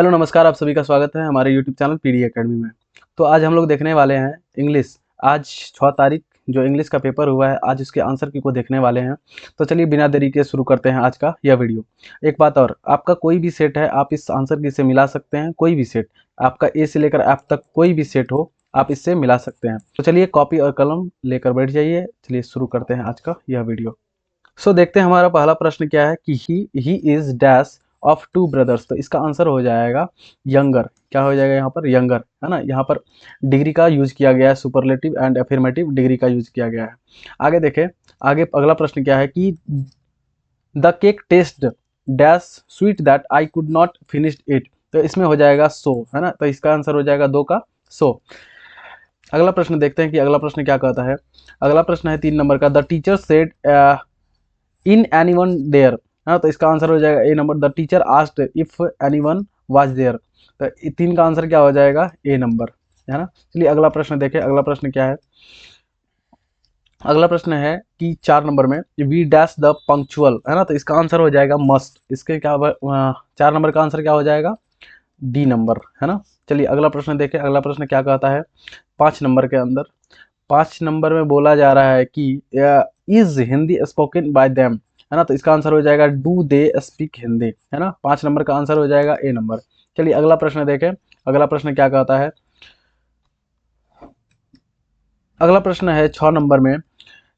Hello नमस्कार, आप सभी का स्वागत है हमारे यूट्यूब चैनल पीडी एकेडमी में। तो आज हम लोग देखने वाले हैं इंग्लिश। आज 6 तारीख जो इंग्लिश का पेपर हुआ है, आज उसके आंसर की को देखने वाले हैं। तो चलिए बिना देरी के शुरू करते हैं आज का यह वीडियो। एक बात और, आपका कोई भी सेट है आप इस आंसर की से मिला सकते हैं। कोई भी सेट आपका ए से लेकर एफ तक कोई भी सेट हो आप इससे मिला सकते हैं। तो चलिए कॉपी और कलम लेकर बैठ जाइए। चलिए शुरू करते हैं आज का यह वीडियो। सो देखते हैं हमारा पहला प्रश्न क्या है कि he is dash of 2 brothers. तो इसका आंसर हो जाएगा यंगर। क्या हो जाएगा यहाँ पर? यंगर, है ना। यहाँ पर डिग्री का यूज किया गया है, सुपरलेटिव एंड अफर्मेटिव डिग्री का यूज किया गया है। आगे देखें, आगे अगला प्रश्न क्या है कि the cake taste dash sweet that I could not finish it. तो इसमें हो जाएगा सो, है ना। तो इसका आंसर हो जाएगा 2 का सो। अगला प्रश्न देखते हैं कि अगला प्रश्न क्या कहता है। अगला प्रश्न है 3 नंबर का, the teacher said in anyone there. हाँ, तो इसका आंसर हो जाएगा A number, the teacher asked if anyone was there. तो 3 का आंसर क्या हो जाएगा? ए नंबर, है ना। चलिए अगला प्रश्न देखें। अगला प्रश्न क्या है? अगला प्रश्न है कि 4 नंबर में वी डैश द पंक्चुअल, है ना। तो इसका आंसर हो जाएगा मस्ट। इसके क्या 4 नंबर का आंसर क्या हो जाएगा? डी नंबर, है ना। चलिए अगला प्रश्न देखें। अगला प्रश्न क्या कहता है 5 नंबर के अंदर। 5 नंबर में बोला जा रहा है कि is Hindi spoken by them, है ना। तो इसका आंसर हो जाएगा डू दे स्पीक हिंदी, है ना। 5 नंबर का आंसर हो जाएगा ए नंबर। चलिए अगला प्रश्न देखें। अगला प्रश्न क्या कहता है? अगला प्रश्न है 6 नंबर में,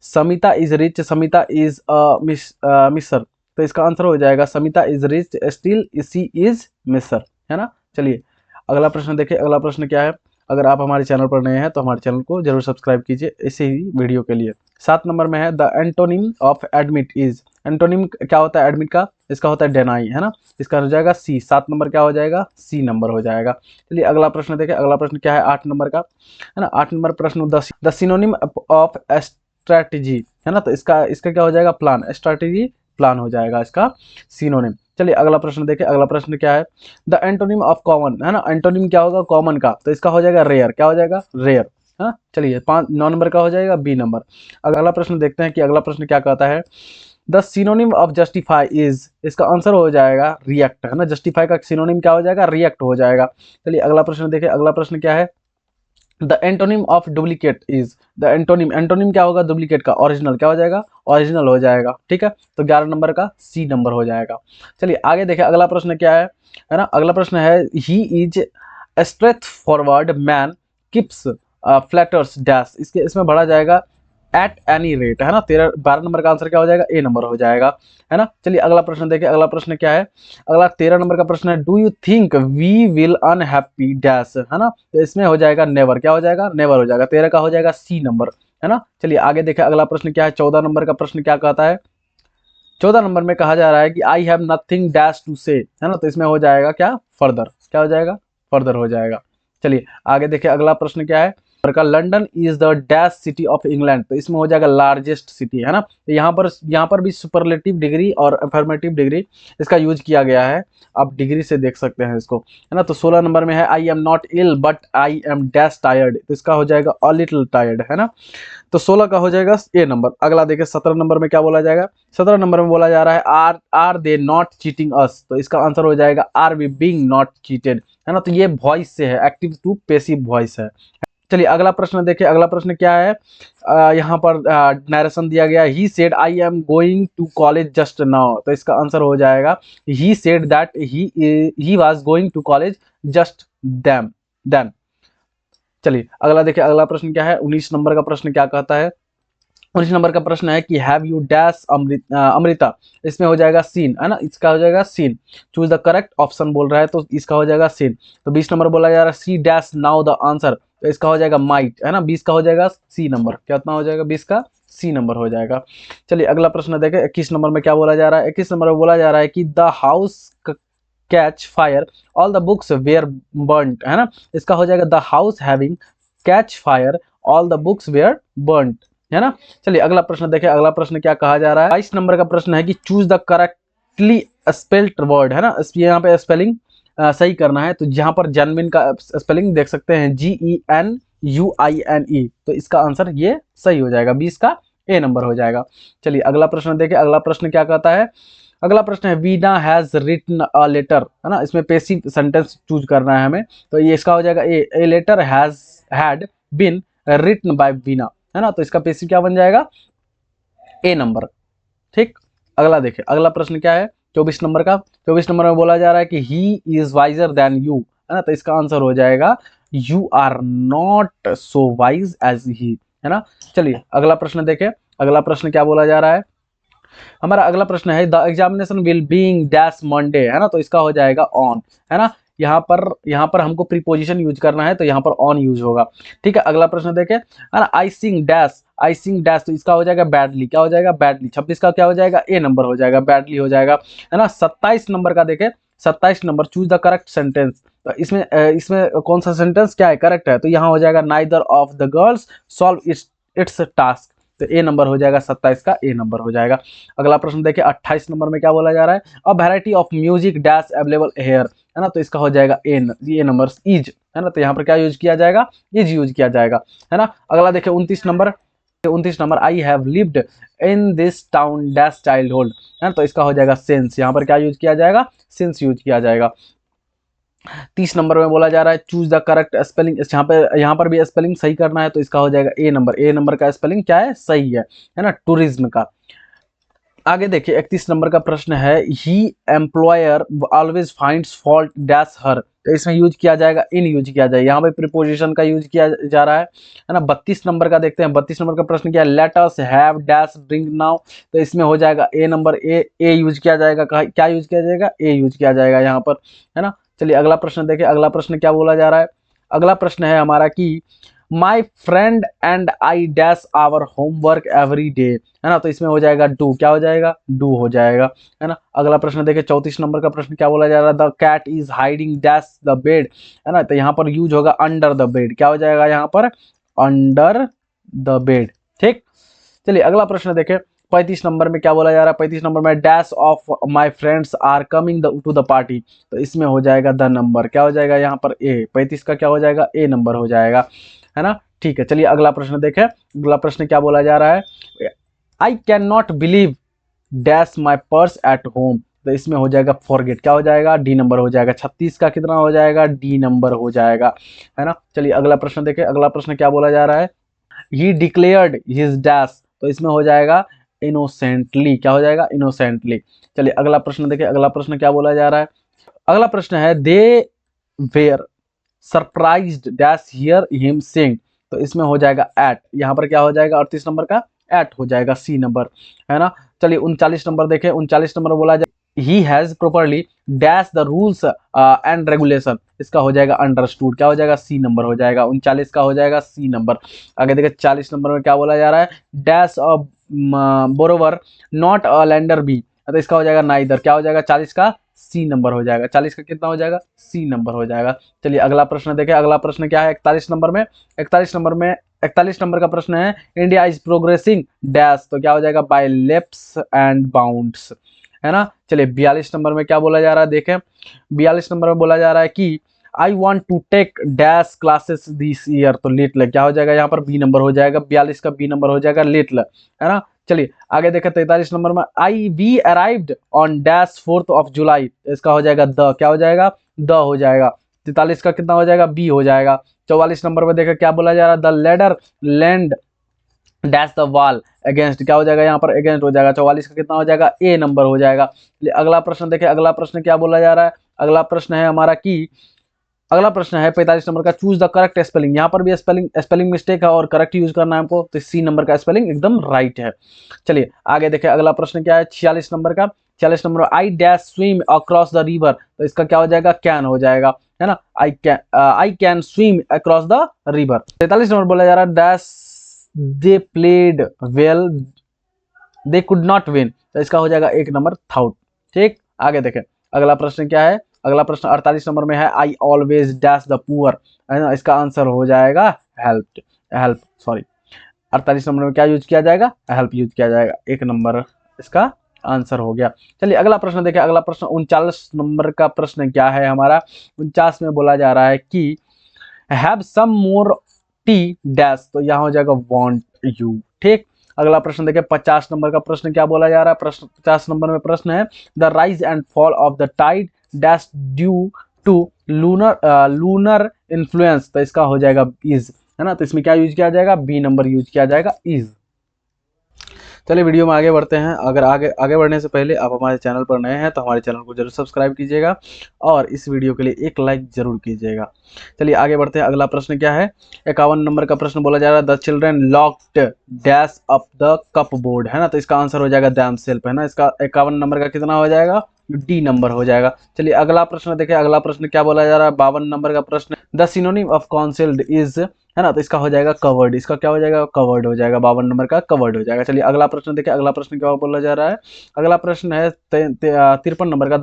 Samita is rich, Samita is miser. तो इसका आंसर हो जाएगा Samita is rich still she is miser, है ना। चलिए अगला प्रश्न देखें। अगला प्रश्न क्या है? अगर आप हमारे चैनल पर नए हैं तो हमारे चैनल को जरूर सब्सक्राइब कीजिए इसी ही वीडियो के लिए। 7 नंबर में है the antonym of admit is. Antonym क्या होता है एडमिट का? इसका होता है डेनाई, है ना। इसका हो जाएगा सी। 7 नंबर क्या हो जाएगा? सी नंबर हो जाएगा। चलिए अगला प्रश्न देखें। अगला प्रश्न क्या है 8 नंबर का, है ना। 8 नंबर प्रश्न, द सिनोनिम ऑफ स्ट्रैटेजी, है ना। तो इसका इसका क्या हो जाएगा? प्लान। स्ट्रैटेजी प्लान हो जाएगा इसका सिनोनिम। चलिए अगला प्रश्न देखें। अगला प्रश्न क्या है? द एंटोनिम ऑफ कॉमन, है ना। एंटोनिम क्या होगा? कॉमन का। तो इसका हो जाएगा रेयर। क्या हो जाएगा? रेयर। हाँ, चलिए 9 नंबर का हो जाएगा बी नंबर। अगला प्रश्न देखते हैं कि अगला प्रश्न क्या कहता है। The synonym of justify is. इसका आंसर हो जाएगा रिएक्ट, है ना। जस्टिफाई का सिनोनिम क्या हो जाएगा? रिएक्ट हो जाएगा। चलिए अगला प्रश्न देखें। अगला प्रश्न क्या है? The antonym of duplicate is. The antonym, antonym क्या होगा? डुप्लीकेट का। ओरिजिनल क्या हो जाएगा? ओरिजिनल हो जाएगा, ठीक है। तो 11 नंबर का सी नंबर हो जाएगा। चलिए आगे देखें अगला प्रश्न क्या है ना। अगला प्रश्न है he is straightforward man keeps flatters dash. इसके इसमें बढ़ा जाएगा एट एनी रेट, है ना। 12 नंबर का आंसर क्या हो जाएगा? ए नंबर हो जाएगा, है ना। चलिए अगला प्रश्न देखिए। अगला प्रश्न क्या है? अगला 13 नंबर का प्रश्न है, do you think we will unhappy dash, है ना। तो इसमें हो जाएगा नेवर। क्या हो जाएगा? नेवर हो जाएगा। 13 का हो जाएगा सी नंबर, है ना। चलिए आगे देखें अगला प्रश्न क्या है। 14 नंबर का प्रश्न क्या कहता है? 14 नंबर में कहा जा रहा है कि I have nothing dash to say, है ना। तो इसमें हो जाएगा क्या? फर्दर। क्या हो जाएगा? फर्दर हो जाएगा। चलिए आगे देखिए अगला प्रश्न क्या है का, London is the dash city of England. तो इसमें हो जाएगा लार्जेस्ट सिटी, है ना। तो यहाँ पर भी सुपरलेटिव डिग्री और अफर्मेटिव डिग्री इसका यूज किया गया है। आप डिग्री से देख सकते हैं इसको, है ना। तो 16 नंबर में है I am not ill but I am dash tired. तो इसका हो जाएगा अ लिटिल टायर्ड, है ना। तो 16 का हो जाएगा ए नंबर। अगला देखिए 17 नंबर में क्या बोला जाएगा। 17 नंबर में बोला जा रहा है are they not cheating us. तो इसका आंसर हो जाएगा are we being not cheated, है ना। तो ये वॉइस से है, एक्टिव टू पेसिव वॉइस है। चलिए अगला प्रश्न देखिए। अगला प्रश्न क्या है? यहाँ पर नरेशन दिया गया, he said I am going to college just now. तो इसका आंसर हो जाएगा he said that he was going to college just then. चलिए अगला देखिए। अगला प्रश्न क्या है? 19 नंबर का प्रश्न क्या कहता है? 19 नंबर का प्रश्न है कि हैव यू डैश अमृता। इसमें हो जाएगा सीन, है ना। इसका हो जाएगा seen. Choose the correct option बोल रहा है तो इसका हो जाएगा सीन। तो 20 नंबर बोला जा रहा है see dash now the answer. तो इसका हो जाएगा माइट, है ना। 20 का हो जाएगा सी नंबर। कितना हो जाएगा? 20 का सी नंबर हो जाएगा। चलिए अगला प्रश्न देखें। 21 नंबर में क्या बोला जा रहा है? 21 नंबर में बोला जा रहा है कि the house catch fire all the books were burnt, है ना। इसका हो जाएगा the house having catch fire all the books were burnt, है ना। चलिए अगला प्रश्न देखें। अगला प्रश्न क्या कहा जा रहा है? 22 नंबर का प्रश्न है कि choose the correctly spelled word, है ना। यहाँ पे स्पेलिंग सही करना है। तो जहां पर जेनविन का स्पेलिंग देख सकते हैं GENUINE। तो इसका आंसर ये सही हो जाएगा। 20 का ए नंबर हो जाएगा। चलिए अगला प्रश्न देखें। अगला प्रश्न क्या कहता है? अगला प्रश्न है Veena has written a letter, है ना, इसमें पैसिव सेंटेंस चूज करना है हमें, तो ये इसका हो जाएगा a letter has had been written by Veena, है ना, तो इसका पैसिव क्या बन जाएगा, ए नंबर। ठीक, अगला देखिए, अगला प्रश्न क्या है 24 नंबर का। 24 नंबर में बोला जा रहा है कि he is wiser than you, है ना, तो इसका आंसर हो जाएगा you are not so wise as he, है ना। चलिए अगला प्रश्न देखें, अगला प्रश्न क्या बोला जा रहा है, हमारा अगला प्रश्न है the examination will being dash Monday, है ना, तो इसका हो जाएगा ऑन, है ना, यहाँ पर हमको प्रीपोजिशन यूज करना है तो यहाँ पर ऑन यूज होगा। ठीक है, अगला प्रश्न देखें, है ना, आई सिंग डैश, तो इसका हो जाएगा बैडली, क्या हो जाएगा बैडली। 26 का क्या हो जाएगा, ए नंबर हो जाएगा, बैडली हो जाएगा, है ना। 27 नंबर का देखें, 27 number choose the correct sentence, तो इसमें कौन सा सेंटेंस क्या है करेक्ट है, तो यहाँ हो जाएगा neither of the girls solve it's task, तो ए नंबर हो जाएगा, 27 का ए नंबर हो जाएगा। अगला प्रश्न देखिए 28 नंबर में क्या बोला जा रहा है, a variety of music dash available hair, है ना, तो इसका हो जाएगा ए नंबर इज, है ना, तो यहाँ पर क्या यूज किया जाएगा, इज यूज किया जाएगा, है ना। अगला देखिए 29 number I have lived in this town dash childhood, है ना, तो इसका हो जाएगा सेंस, यहाँ पर क्या यूज किया जाएगा, सेंस यूज किया जाएगा। 30 नंबर में बोला जा रहा है चूज द करेक्ट स्पेलिंग, यहाँ पर भी स्पेलिंग सही करना है, तो इसका हो जाएगा ए नंबर का स्पेलिंग क्या है, सही है ना, टूरिज्म का। आगे देखिए 31 नंबर का प्रश्न है he employer always finds fault dash her, तो इसमें यूज किया जाएगा इन यूज किया जाएगा, यहाँ पे प्रीपोजिशन का यूज किया जा रहा है ना। 32 नंबर का देखते हैं, 32 नंबर का प्रश्न क्या है, let us have dash drink now, तो इसमें हो जाएगा ए नंबर ए यूज किया जाएगा, क्या यूज किया जाएगा, ए यूज किया जाएगा यहाँ पर, है ना। चलिए अगला प्रश्न देखिए, अगला प्रश्न क्या बोला जा रहा है, अगला प्रश्न है हमारा कि my friend and I dash our homework every day, है ना, तो इसमें हो जाएगा डू, क्या हो जाएगा, डू हो जाएगा, है ना। अगला प्रश्न देखिए 34 नंबर का प्रश्न क्या बोला जा रहा है, the cat is hiding dash the bed, है ना, तो यहाँ पर यूज होगा अंडर द बेड, क्या हो जाएगा यहाँ पर, अंडर द बेड। ठीक, चलिए अगला प्रश्न देखें 35 नंबर में क्या बोला जा रहा है, 35 नंबर में dash of my friends are coming to the party, तो इसमें हो जाएगा द नंबर, क्या हो जाएगा यहाँ पर ए, 35 का क्या हो जाएगा, ए नंबर हो जाएगा, है ना। ठीक है, चलिए अगला प्रश्न देखें, अगला प्रश्न क्या बोला जा रहा है, I can not believe dash my purse at home, तो इसमें हो जाएगा फॉरगेट, क्या हो जाएगा, डी नंबर हो जाएगा। 36 का कितना हो जाएगा, डी नंबर हो जाएगा, है ना। चलिए अगला प्रश्न देखें, अगला प्रश्न क्या बोला जा रहा है, ही डिक्लेयर्ड हिज डैश, तो इसमें हो जाएगा इनोसेंटली, क्या हो जाएगा, इनोसेंटली। चलिए अगला प्रश्न देखिए, अगला प्रश्न क्या बोला जा रहा है, अगला प्रश्न है they were surprised dash hear him sing, तो इसमें हो जाएगा एट, यहाँ पर क्या हो जाएगा 38 नंबर का एट हो जाएगा, सी नंबर, है ना। चलिए 39 नंबर देखें, 39 नंबर बोला जाए he has properly dash the rules and regulation, इसका हो जाएगा अंडरस्टूड, क्या हो जाएगा, सी नंबर हो जाएगा, 39 का हो जाएगा सी नंबर। आगे देखिए 40 नंबर में क्या बोला जा रहा है, dash borrower not a lender be, तो इसका हो जाएगा नाइदर, क्या हो जाएगा 40 का सी नंबर हो जाएगा, 40 का कितना हो जाएगा, सी नंबर हो जाएगा। चलिए अगला प्रश्न देखें, अगला प्रश्न क्या है 41 नंबर में, 41 नंबर का प्रश्न है इंडिया इज प्रोग्रेसिंग डैश, तो क्या हो जाएगा बाय लेप्स एंड बाउंड्स, है ना। चलिए 42 नंबर में क्या बोला जा रहा है देखें, 42 नंबर में बोला जा रहा है कि I want to take dash classes this year, तो लिटिल, क्या हो जाएगा यहाँ पर बी नंबर हो जाएगा, 42 का बी नंबर हो जाएगा लिटिल, है ना। चलिए आगे देखें 43 नंबर में I we arrived on dash 4th of July, इसका हो जाएगा द, क्या हो जाएगा, द हो जाएगा। 43 का कितना हो जाएगा, बी हो जाएगा। 44 नंबर में देखा क्या बोला जा रहा है, the ladder land dash the wall against, क्या हो जाएगा यहाँ पर अगेंस्ट हो जाएगा, 44 का कितना हो जाएगा, ए नंबर हो जाएगा। अगला प्रश्न देखें, अगला प्रश्न क्या बोला जा रहा है, अगला प्रश्न है हमारा कि अगला प्रश्न है 45 नंबर का चूज द करेक्ट स्पेलिंग, यहाँ पर भी स्पेलिंग मिस्टेक है और करेक्ट यूज करना है हमको, तो सी नंबर का स्पेलिंग एकदम राइट है। चलिए आगे देखें अगला प्रश्न क्या है 46 नंबर का, 46 number I dash swim across the river, तो इसका क्या हो जाएगा, कैन हो जाएगा, है ना, I can swim across the river. 43 number बोला जा रहा है dash they played well they could not win, तो इसका हो जाएगा एक नंबर थाउट। ठीक, आगे देखें अगला प्रश्न क्या है, अगला प्रश्न 48 नंबर में है I always dash the poor, है ना, इसका आंसर हो जाएगा हेल्प सॉरी 48 नंबर में क्या यूज किया जाएगा, हेल्प यूज किया जाएगा, एक नंबर इसका आंसर हो गया। चलिए अगला प्रश्न देखें, अगला प्रश्न 39 नंबर का प्रश्न क्या है हमारा, 49 में बोला जा रहा है कि have some more tea dash, तो यहाँ हो जाएगा वांट यू। ठीक, अगला प्रश्न देखिए 50 नंबर का प्रश्न क्या बोला जा रहा है। प्रश्न 50 नंबर में प्रश्न है the rise and fall of the tide dash due to lunar influence. तो इसका हो जाएगा इज, है ना। तो इसमें क्या यूज किया जाएगा, बी नंबर यूज किया जाएगा, इज। चलिए वीडियो में आगे बढ़ते हैं। अगर आगे बढ़ने से पहले आप हमारे चैनल पर नए हैं तो हमारे चैनल को जरूर सब्सक्राइब कीजिएगा और इस वीडियो के लिए एक लाइक जरूर कीजिएगा। चलिए आगे बढ़ते हैं। अगला प्रश्न क्या है, 51 नंबर का प्रश्न बोला जा रहा है the children locked dash up the cup board, है ना। तो इसका आंसर हो जाएगा दैम सेल्फ, है ना। इसका 51 नंबर का कितना हो जाएगा, डी नंबर हो जाएगा। चलिए अगला प्रश्न देखिए। अगला प्रश्न क्या बोला जा रहा है, 52 नंबर का प्रश्न द सिनोनिम ऑफ कॉन्सेल्ड इज, है ना। तो इसका हो जाएगा कवर्ड, इसका क्या हो जाएगा, कवर्ड हो जाएगा। 52 नंबर का कवर्ड हो जाएगा। चलिए अगला प्रश्न देखिए। अगला प्रश्न क्या बोला जा रहा है, अगला प्रश्न है 53 नंबर का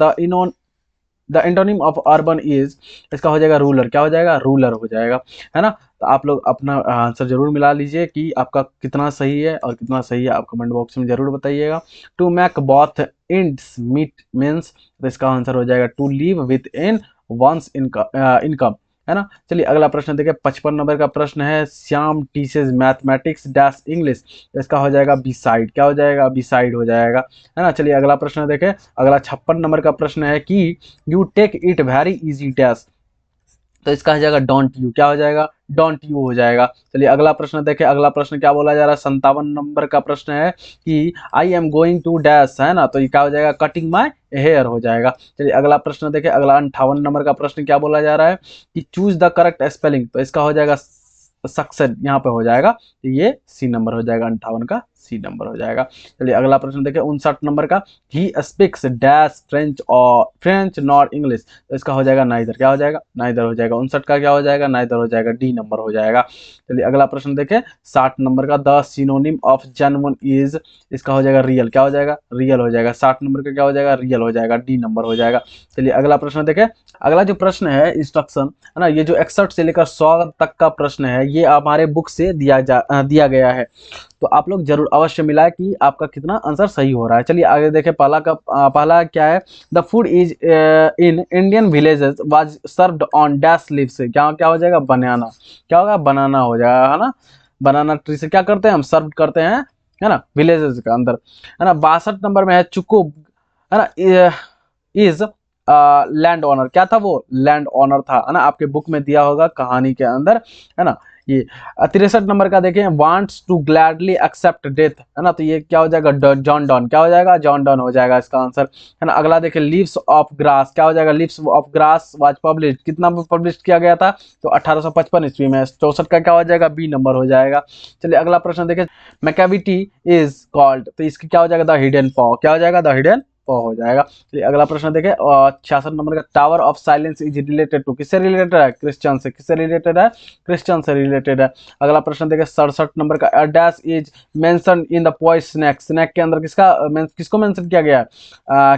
the antonym of urban is, इसका हो जाएगा रूलर, क्या हो जाएगा, रूलर हो जाएगा, है ना। तो आप लोग अपना आंसर जरूर मिला लीजिए कि आपका कितना सही है और कितना सही है, आप कमेंट बॉक्स में जरूर बताइएगा। To make both ends meet means, तो इसका आंसर हो जाएगा to live within one's income, है ना। चलिए अगला प्रश्न देखिए। 55 नंबर का प्रश्न है Shyam teaches mathematics dash English, इसका हो जाएगा बी साइड, क्या हो जाएगा, बी साइड हो जाएगा, है ना। चलिए अगला प्रश्न देखें। अगला 56 नंबर का प्रश्न है कि you take it very easy dash, तो इसका हो जाएगा डोंट यू, क्या हो जाएगा, डोंट यू हो जाएगा। चलिए अगला प्रश्न देखें। अगला प्रश्न क्या बोला जा रहा है, 57 नंबर का प्रश्न है कि I am going to dash, है ना। तो ये क्या हो जाएगा, कटिंग माई हेयर हो जाएगा। चलिए अगला प्रश्न देखें। अगला 58 नंबर का प्रश्न क्या बोला जा रहा है कि चूज द करेक्ट स्पेलिंग, तो इसका हो जाएगा सक्सेड, यहाँ पे हो जाएगा, तो ये सी नंबर हो जाएगा, 58 का सी नंबर हो जाएगा। चलिए अगला प्रश्न देखिए 59 नंबर का, ही स्पीक्स डैश फ्रेंच और फ्रेंच नॉट इंग्लिश, तो इसका हो जाएगा नाइदर, क्या हो जाएगा, नाइदर हो जाएगा। 59 का क्या हो जाएगा, नाइदर हो जाएगा, डी नंबर हो जाएगा। चलिए अगला प्रश्न देखें 60 नंबर का, the synonym of genuine is, इसका हो जाएगा रियल, क्या हो जाएगा, रियल हो जाएगा। 60 नंबर का क्या हो जाएगा, रियल हो जाएगा, डी नंबर हो जाएगा। चलिए अगला प्रश्न देखें। अगला जो प्रश्न है इंस्ट्रक्शन, है ना, ये जो 61 से लेकर 100 तक का प्रश्न है ये हमारे बुक से दिया गया है, तो आप लोग जरूर अवश्य मिलाएं कि आपका कितना आंसर सही हो रहा है। चलिए आगे देखें। पहला क्या है, the food is in Indian villages was served on dash leaves, क्या क्या हो जाएगा, बनाना, क्या होगा, बनाना हो जाएगा, है ना। बनाना ट्री से क्या करते हैं हम, सर्व करते हैं, है ना, विलेजेस के अंदर, है ना। 62 नंबर में है चुकू, है ना, इज लैंड ऑनर, क्या था वो, लैंड ऑनर था, है ना। आपके बुक में दिया होगा कहानी के अंदर, है ना। ये 63 नंबर का देखें, wants to gladly accept death, है ना। तो ये क्या हो जाएगा, जॉन डॉन, क्या हो जाएगा, जॉन डॉन हो जाएगा इसका आंसर, है ना। अगला देखें लीव्स ऑफ ग्रास, क्या हो जाएगा, leaves of grass was publish, कितना पब्लिश किया गया था, तो 1855 ईस्वी में। 64 का क्या हो जाएगा, बी नंबर हो जाएगा। चलिए अगला प्रश्न देखें। मैकेविटी इज कॉल्ड, तो इसकी क्या हो जाएगा, द हिडन पॉ, क्या हो जाएगा, द हिडन हो जाएगा। चलिए अगला प्रश्न देखें। 66 नंबर का, tower of silence is related to, किससे रिलेटेड है, क्रिश्चियन से, किससे रिलेटेड है, क्रिश्चियन से रिलेटेड है। अगला प्रश्न देखें 67 नंबर का, a dash is mention in the poet snake, snake के अंदर किसको मेंशन किया गया है,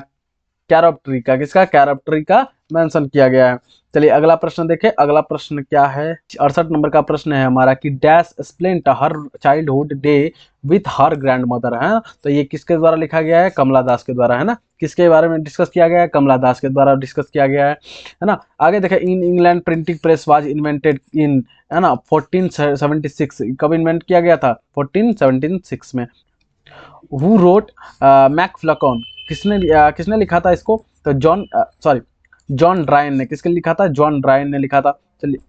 कैरब ट्री का, किसका, कैरब ट्री का मेंशन किया गया है। चलिए अगला प्रश्न देखें। अगला प्रश्न क्या है, 68 नंबर का प्रश्न है हमारा कि dash spent her childhood day with her grandmother, है। तो ये किसके द्वारा लिखा गया है, कमला दास के द्वारा, है ना। किसके बारे में डिस्कस किया गया है, कमला दास के द्वारा डिस्कस किया गया है ना। आगे देखें। In England printing press was invented in, है ना, 1476, कब इन्वेंट किया गया था, 1476 में। हु रोट मैकफ्लकॉन, किसने लिखा था इसको, तो जॉन ड्रायन ने, किसके लिखा था, जॉन ड्रायन ने लिखा था। चलिए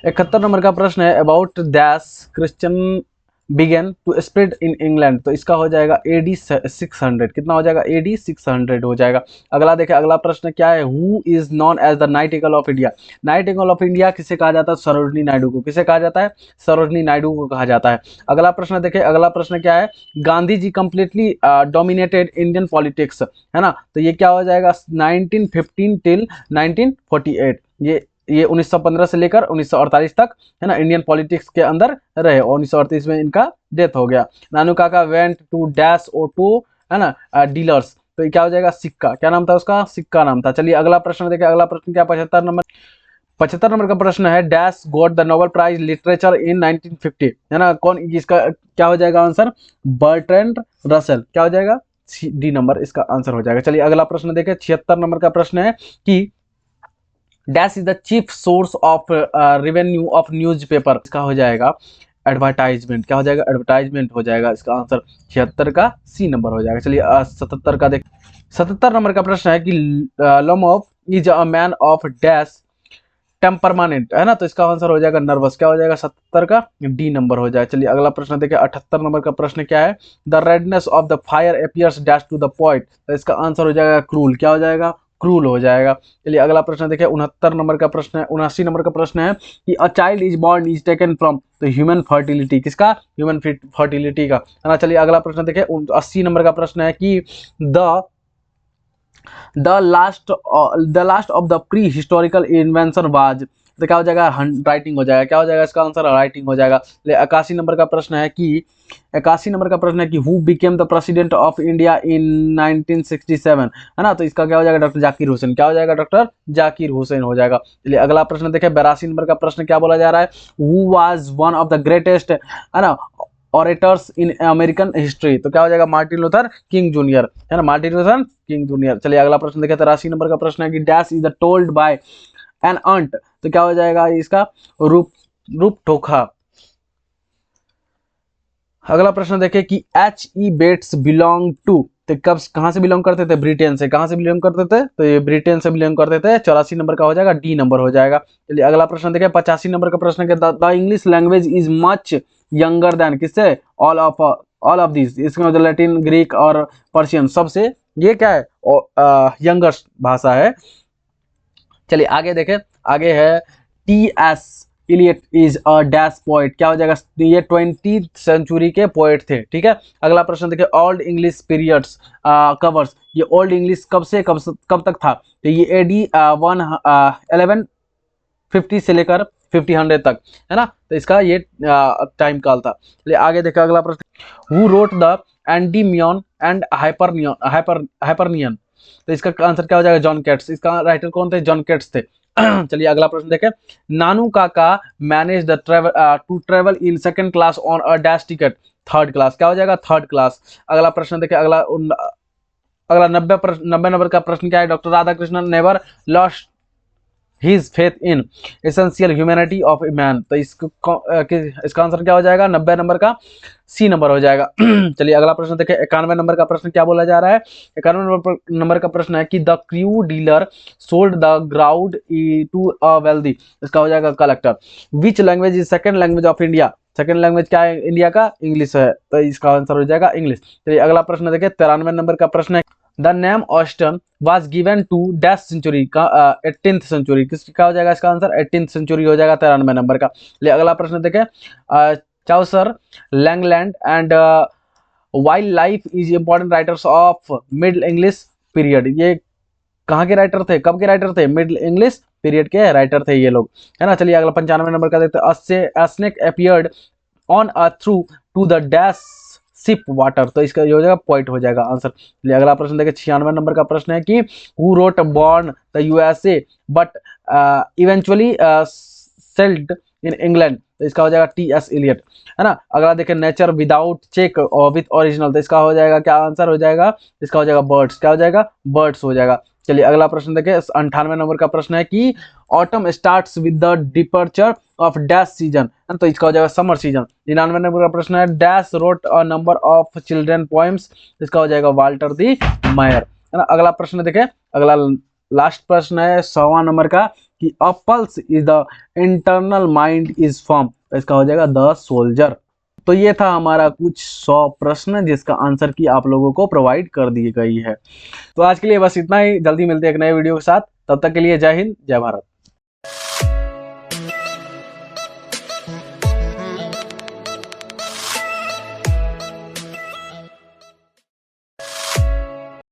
71 नंबर का प्रश्न है about dash Christian began to spread in England, तो इसका हो जाएगा AD 600, कितना हो जाएगा, AD 600 हो जाएगा। अगला देखें। अगला प्रश्न क्या है, who is known as the nightingale of India, nightingale of India किसे कहा जाता है, सरोजनी नायडू को, किसे कहा जाता है, सरोजनी नायडू को कहा जाता है। अगला प्रश्न देखें। अगला प्रश्न क्या है, Gandhi ji completely dominated Indian politics, है ना। तो ये क्या हो जाएगा, 1915 टिल 1948, ये 1915 से लेकर 1948 तक, है ना, इंडियन पॉलिटिक्स के अंदर रहे और 1938 में इनका डेथ हो गया। Nanu Kaka went to dash oh to, है ना, डीलर्स, तो ये क्या हो जाएगा, सिक्का, क्या नाम था उसका, सिक्का नाम था। चलिए अगला प्रश्न देखिए। अगला प्रश्न क्या, 75 नंबर का प्रश्न है, dash got the Nobel prize literature in 1950, है ना। कौन, इसका क्या हो जाएगा आंसर, बर्ट्रैंड रसेल, क्या हो जाएगा, डी नंबर इसका आंसर हो जाएगा। चलिए अगला प्रश्न देखें। 76 नंबर का प्रश्न है कि dash is the chief source of revenue of newspaper, इसका हो जाएगा एडवर्टाइजमेंट। क्या हो जाएगा? एडवर्टाइजमेंट हो जाएगा। इसका आंसर 76 का सी नंबर हो जाएगा। चलिए 77 का देख, 77 नंबर का प्रश्न है कि Lomov is a man of dash temperamental, है ना, तो इसका आंसर हो जाएगा नर्वस। क्या हो जाएगा? 77 का डी नंबर हो जाएगा। चलिए अगला प्रश्न देखिए 78 नंबर का प्रश्न क्या है? The redness of the fire appears dash to the point, तो इसका आंसर हो जाएगा क्रूल। क्या हो जाएगा? क्रूल हो जाएगा। चलिए अगला प्रश्न देखिए 69 नंबर का प्रश्न है, 79 नंबर का प्रश्न है कि a child is born is taken from, तो ह्यूमन फर्टिलिटी, किसका? ह्यूमन फर्टिलिटी का, है ना। चलिए अगला प्रश्न देखिए 80 नंबर का प्रश्न है कि the last of the pre historical invention was, तो क्या हो जाएगा? राइटिंग हो जाएगा। क्या हो जाएगा? इसका आंसर राइटिंग हो जाएगा। 81 नंबर का प्रश्न है कि 81 नंबर का प्रश्न है कि who became the president of India in 1967, है ना, तो इसका क्या हो जाएगा? डॉक्टर जाकिर हुसैन। क्या हो जाएगा? डॉक्टर जाकिर हुसैन हो जाएगा। चलिए अगला प्रश्न देखें 82 नंबर का प्रश्न क्या बोला जा रहा है? Who was one of the greatest, है ना, ऑरेटर्स इन अमेरिकन हिस्ट्री, तो क्या हो जाएगा? मार्टिन लूथर किंग जूनियर, है ना, मार्टिन लूथर किंग जूनियर। चलिए अगला प्रश्न देखें 83 नंबर का प्रश्न है कि dash is the told by an aunt, तो क्या हो जाएगा? इसका रूप टोखा। अगला प्रश्न देखें कि H.E. बेट्स बिलोंग टू, तो कब कहां से बिलोंग करते थे? ब्रिटेन से। कहां से बिलोंग करते थे? तो ये ब्रिटेन से बिलोंग करते थे। 84 नंबर का हो जाएगा डी नंबर हो जाएगा। चलिए अगला प्रश्न देखें 85 नंबर का प्रश्न है the English language is much younger than, किससे? ऑल ऑफ दिस, इसमें लैटिन, ग्रीक और पर्शियन, सबसे ये क्या है? यंगर भाषा है। चलिए आगे देखें, आगे है T.S. Eliot is a dash poet, क्या हो जाएगा? ये 20th सेंचुरी के पोएट थे, ठीक है। अगला प्रश्न देखिए ओल्ड इंग्लिश पीरियड्स कवर्स, ये ओल्ड इंग्लिश कब से कब तक था? तो ये AD 1150 से लेकर 1500 तक, है ना, तो इसका ये टाइम काल था। चलिए आगे देखा अगला प्रश्न, who wrote the Endymion and Hyperion, तो इसका आंसर क्या हो जाएगा? John Keats. इसका राइटर कौन थे? जॉन केट्स थे। चलिए अगला प्रश्न देखें, नानू काका manage the two travel in second class on a dash ticket, third class, क्या हो जाएगा? Third class. अगला प्रश्न देखें, अगला 90 नंबर का प्रश्न क्या है? Doctor Radhakrishnan never lost his faith in essential humanity of man, तो इसका आंसर क्या हो जाएगा? 90 नंबर का सी नंबर हो जाएगा। चलिए अगला प्रश्न देखें 91 नंबर का प्रश्न क्या बोला जा रहा है? 91 नंबर का प्रश्न है कि the crew dealer sold the ground to a wealthy, इसका हो जाएगा collector. Which language is second language of India, second language क्या है इंडिया का? इंग्लिश है, तो इसका आंसर हो जाएगा इंग्लिश। चलिए अगला प्रश्न देखें 93 नंबर का प्रश्न है the name Austen was given to dash century का 18th सेंचुरी, किसका हो जाएगा? इसका आंसर 18th सेंचुरी हो जाएगा 93 नंबर का। ले अगला प्रश्न देखें Chaucer, Langland and Wycliffe is important writers of middle English period, ये कहाँ के राइटर थे? कब के राइटर थे? मिडिल इंग्लिश पीरियड के राइटर थे ये लोग, है ना। चलिए अगला 95 नंबर का देखते हैं, snake appeared on a trough to the dash sip water, तो इसका ये हो जाएगा पॉइंट हो जाएगा आंसर। चलिए अगला प्रश्न देखिए 96 नंबर का प्रश्न है कि who wrote born the USA but eventually sailed in England, तो इसका हो जाएगा T.S. इलियट, है ना। अगला देखें nature without check with original, तो इसका हो जाएगा क्या आंसर हो जाएगा? इसका हो जाएगा बर्ड्स, क्या हो जाएगा? बर्ड्स हो जाएगा। चलिए अगला प्रश्न देखें 98 नंबर का प्रश्न है कि autumn starts with the departure of dash season, तो इसका हो जाएगा समर सीजन। 99 नंबर का प्रश्न है dash wrote a number of children poems, इसका हो जाएगा वाल्टर दी मायर, है ना। अगला प्रश्न देखें, अगला लास्ट प्रश्न है 100वां नंबर का कि अ pulse is the internal mind is form, तो इसका हो जाएगा द सोल्जर। तो ये था हमारा कुछ 100 प्रश्न जिसका आंसर की आप लोगों को प्रोवाइड कर दी गई है। तो आज के लिए बस इतना ही, जल्दी मिलते हैं एक नए वीडियो के साथ, तब तक के लिए जय हिंद जय भारत।